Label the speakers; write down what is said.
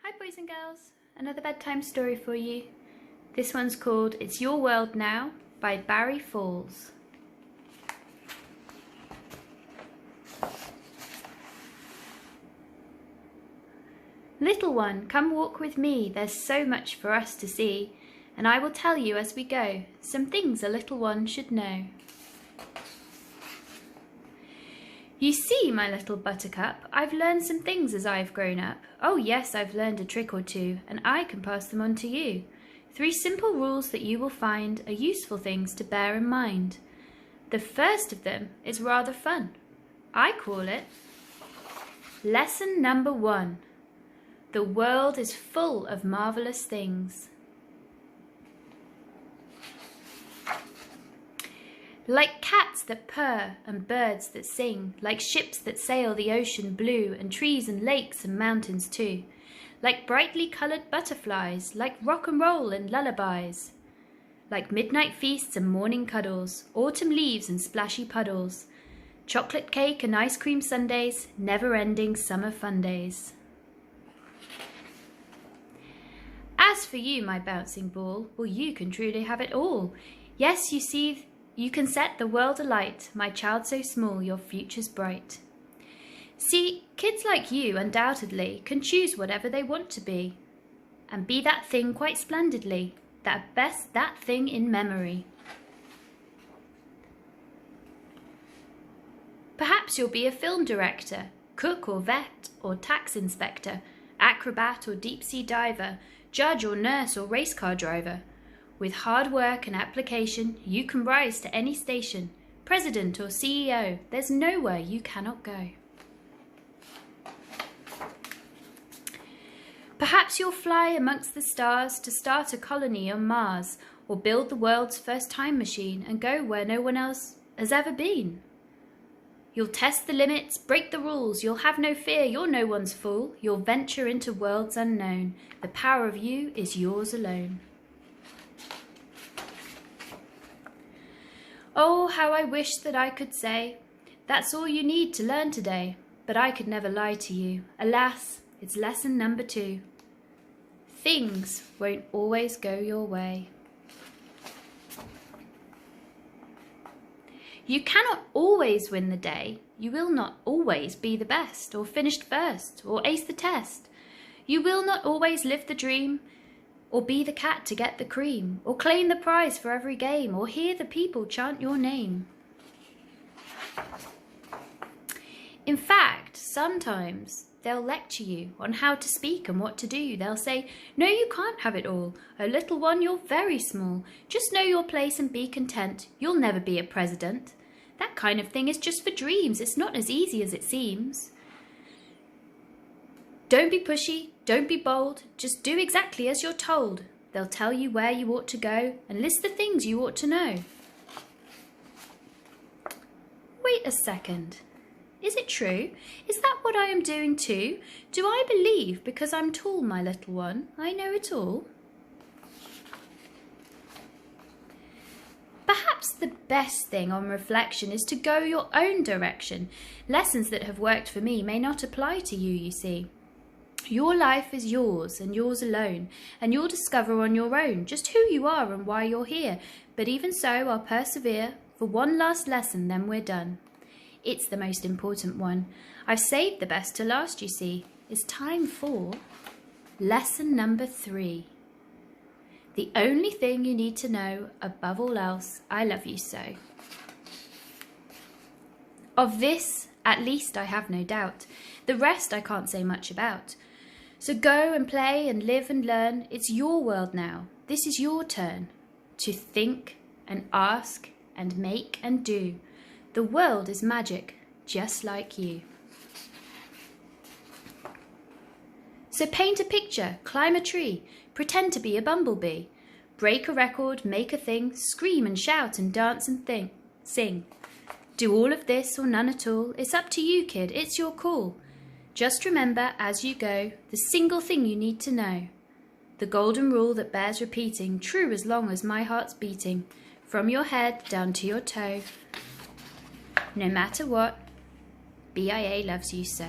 Speaker 1: Hi boys and girls, another bedtime story for you. This one's called It's Your World Now by Barry Falls. Little one, come walk with me, there's so much for us to see, and I will tell you as we go some things a little one should know. You see, my little buttercup, I've learned some things as I've grown up. Oh yes, I've learned a trick or two, and I can pass them on to you. 3 simple rules that you will find are useful things to bear in mind. The first of them is rather fun. I call it Lesson number 1. The world is full of marvelous things. Like cats that purr and birds that sing, like ships that sail the ocean blue, and trees and lakes and mountains too. Like brightly coloured butterflies, like rock and roll and lullabies. Like midnight feasts and morning cuddles, autumn leaves and splashy puddles. Chocolate cake and ice cream sundaes, never-ending summer fun days. As for you, my bouncing ball, well, you can truly have it all. Yes, you see, you can set the world alight, my child so small, your future's bright. See, kids like you undoubtedly can choose whatever they want to be, and be that thing quite splendidly, that thing in memory. Perhaps you'll be a film director, cook or vet or tax inspector, acrobat or deep-sea diver, judge or nurse or race car driver. With hard work and application, you can rise to any station. President or CEO, there's nowhere you cannot go. Perhaps you'll fly amongst the stars to start a colony on Mars, or build the world's first time machine and go where no one else has ever been. You'll test the limits, break the rules, you'll have no fear, you're no one's fool. You'll venture into worlds unknown. The power of you is yours alone. Oh, how I wish that I could say, that's all you need to learn today, but I could never lie to you. Alas, it's lesson number 2. Things won't always go your way. You cannot always win the day. You will not always be the best, or finished first, or ace the test. You will not always live the dream, or be the cat to get the cream, or claim the prize for every game, or hear the people chant your name. In fact, sometimes they'll lecture you on how to speak and what to do. They'll say, no, you can't have it all. Oh, little one, you're very small. Just know your place and be content. You'll never be a president. That kind of thing is just for dreams. It's not as easy as it seems. Don't be pushy, don't be bold, just do exactly as you're told. They'll tell you where you ought to go and list the things you ought to know. Wait a second. Is it true? Is that what I am doing too? Do I believe because I'm tall, my little one, I know it all? Perhaps the best thing on reflection is to go your own direction. Lessons that have worked for me may not apply to you, you see. Your life is yours and yours alone, and you'll discover on your own just who you are and why you're here. But even so, I'll persevere for one last lesson, then we're done. It's the most important one. I've saved the best to last, you see. It's time for lesson number 3. The only thing you need to know, above all else, I love you so. Of this, at least, I have no doubt. The rest I can't say much about. So go and play and live and learn. It's your world now. This is your turn to think and ask and make and do. The world is magic, just like you. So paint a picture, climb a tree, pretend to be a bumblebee. Break a record, make a thing, scream and shout and dance and sing. Do all of this or none at all. It's up to you, kid. It's your call. Just remember as you go the single thing you need to know. The golden rule that bears repeating, true as long as my heart's beating. From your head down to your toe. No matter what, BIA loves you so.